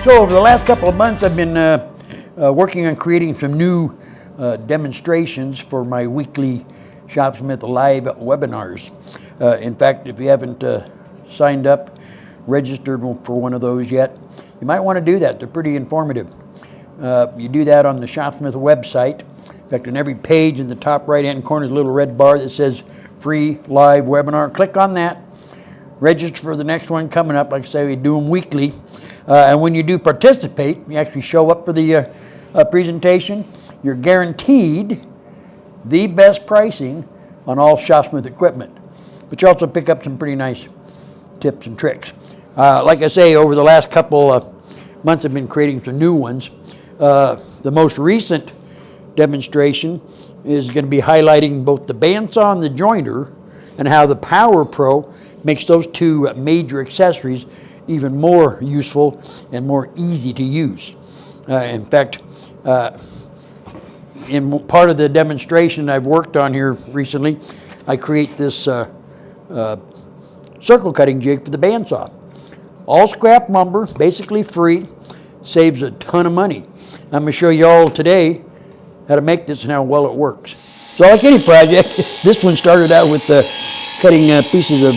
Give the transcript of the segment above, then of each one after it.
So over the last couple of months, I've been working on creating some new demonstrations for my weekly Shopsmith live webinars. In fact, if you haven't signed up, registered for one of those yet, you might want to do that. They're pretty informative. You do that on the Shopsmith website. In fact, on every page in the top right-hand corner is a little red bar that says free live webinar. Click on that. Register for the next one coming up. Like I say, we do them weekly. And when you do participate, you actually show up for the presentation, you're guaranteed the best pricing on all Shopsmith equipment. But you also pick up some pretty nice tips and tricks. Like I say, over the last couple of months, I've been creating some new ones. The most recent demonstration is going to be highlighting both the bandsaw and the jointer and how the Power Pro makes those two major accessories even more useful and more easy to use. In fact, in part of the demonstration I've worked on here recently, I create this circle cutting jig for the bandsaw. All scrap lumber, basically free, saves a ton of money. I'm going to show you all today how to make this and how well it works. So like any project, this one started out with cutting pieces of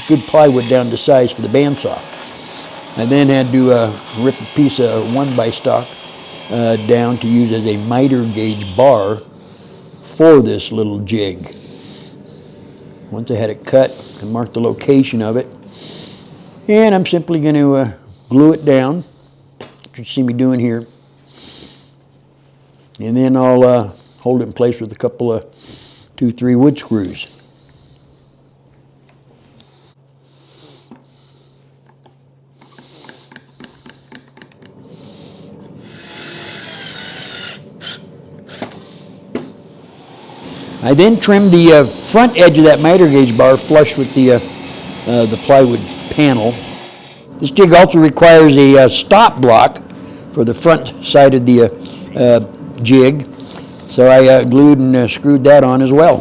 good plywood down to size for the bandsaw. I then had to rip a piece of 1x stock down to use as a miter gauge bar for this little jig. Once I had it cut, I marked the location of it, and I'm simply going to glue it down, which you see me doing here, and then I'll hold it in place with a couple of 2-3 wood screws. I then trimmed the front edge of that miter gauge bar flush with the plywood panel. This jig also requires a stop block for the front side of the jig, so I glued and screwed that on as well.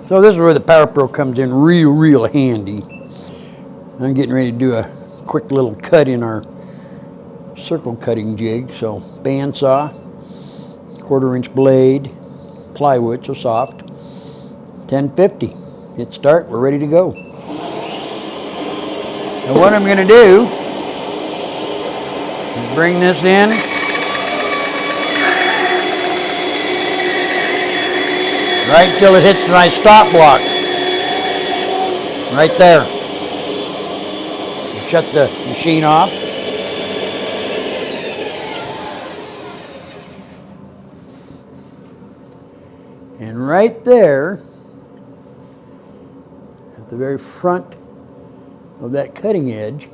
So this is where the Power Pro comes in real handy. I'm getting ready to do a quick little cut in our circle cutting jig. So bandsaw, 1/4-inch blade, plywood, so soft, 1050. Hit start, we're ready to go. And what I'm going to do is bring this in, right till it hits my stop block, right there. Shut the machine off. And right there, at the very front of that cutting edge,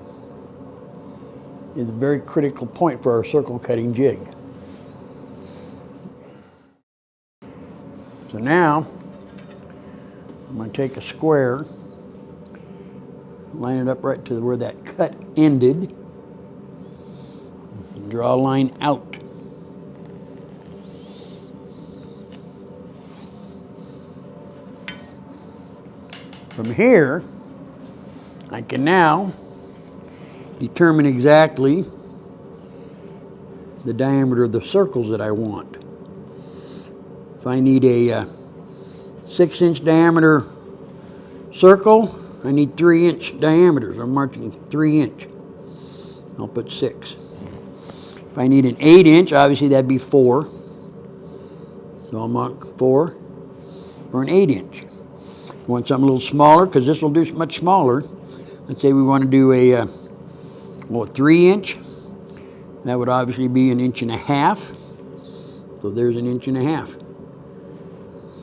is a very critical point for our circle cutting jig. So now, I'm going to take a square, line it up right to where that cut ended, and draw a line out. From here, I can now determine exactly the diameter of the circles that I want. If I need a 6-inch diameter circle, I need 3-inch diameters. I'm marking 3-inch. I'll put 6. If I need an 8-inch, obviously that'd be 4. So I'll mark 4 or an 8-inch. You want something a little smaller, because this will do much smaller. Let's say we want to do a 3-inch. That would obviously be 1.5 inches. So there's 1.5 inches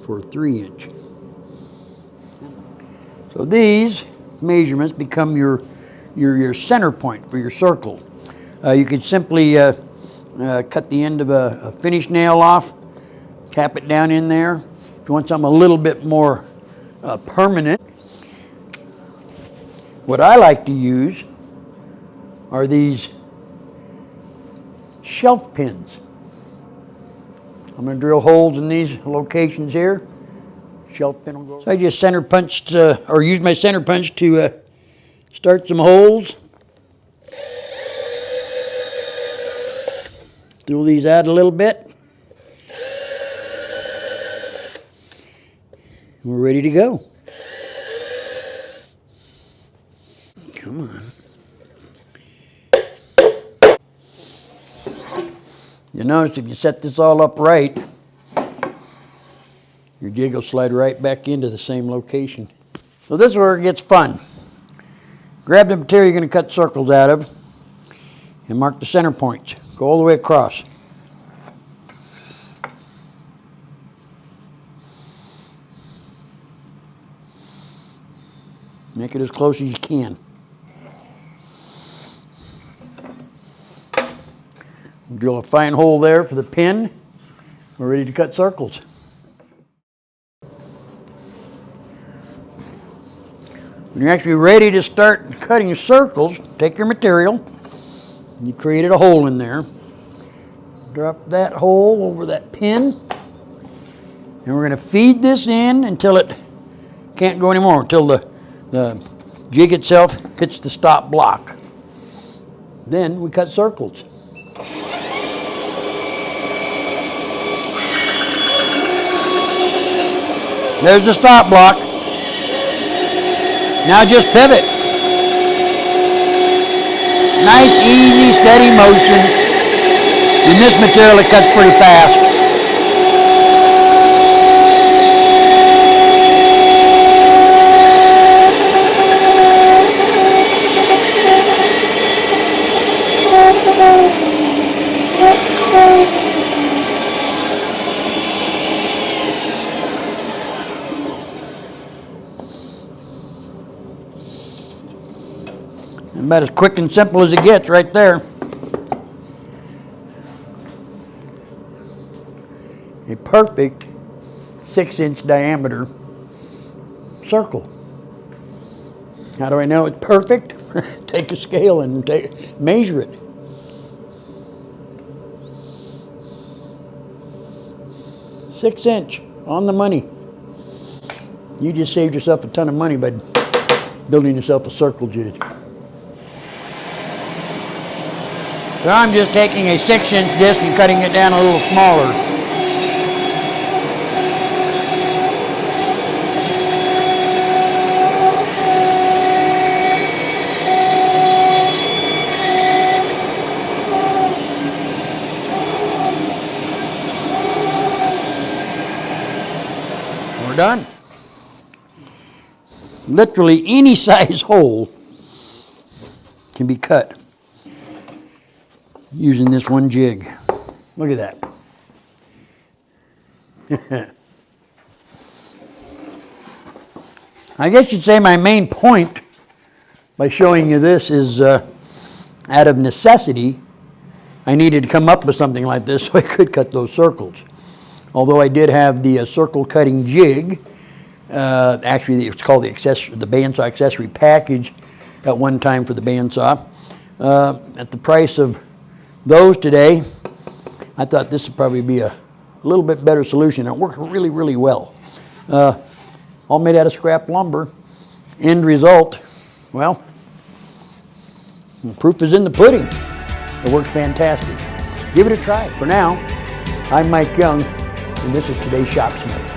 for a 3-inch. So these measurements become your center point for your circle. You could simply cut the end of a finish nail off, tap it down in there. If you want something a little bit more permanent, what I like to use are these shelf pins. I'm going to drill holes in these locations here. Shelf pin will go. So I just center punched, or used my center punch to Start some holes. Fill these out a little bit. We're ready to go. Come on. You notice if you set this all up right, your jig will slide right back into the same location. So this is where it gets fun. Grab the material you're going to cut circles out of and mark the center points. Go all the way across. Make it as close as you can. Drill a fine hole there for the pin. We're ready to cut circles. When you're actually ready to start cutting circles, take your material. You created a hole in there. Drop that hole over that pin. And we're going to feed this in until it can't go anymore, until the jig itself hits the stop block. Then we cut circles. There's the stop block. Now just pivot. Nice, easy, steady motion. In this material, it cuts pretty fast. About as quick and simple as it gets right there. A perfect 6-inch diameter circle. How do I know it's perfect? Take a scale and measure it. Six-inch on the money. You just saved yourself a ton of money by building yourself a circle jig. So I'm just taking a 6-inch disc and cutting it down a little smaller. We're done. Literally any size hole can be cut using this one jig. Look at that. I guess you'd say my main point by showing you this is out of necessity, I needed to come up with something like this so I could cut those circles. Although I did have the circle cutting jig, actually it's called the bandsaw accessory package at one time for the bandsaw. At the price of those today, I thought this would probably be a little bit better solution. It worked really, really well. All made out of scrap lumber. End result, well, the proof is in the pudding. It works fantastic. Give it a try. For now, I'm Mike Young, and this is today's Shopsmith.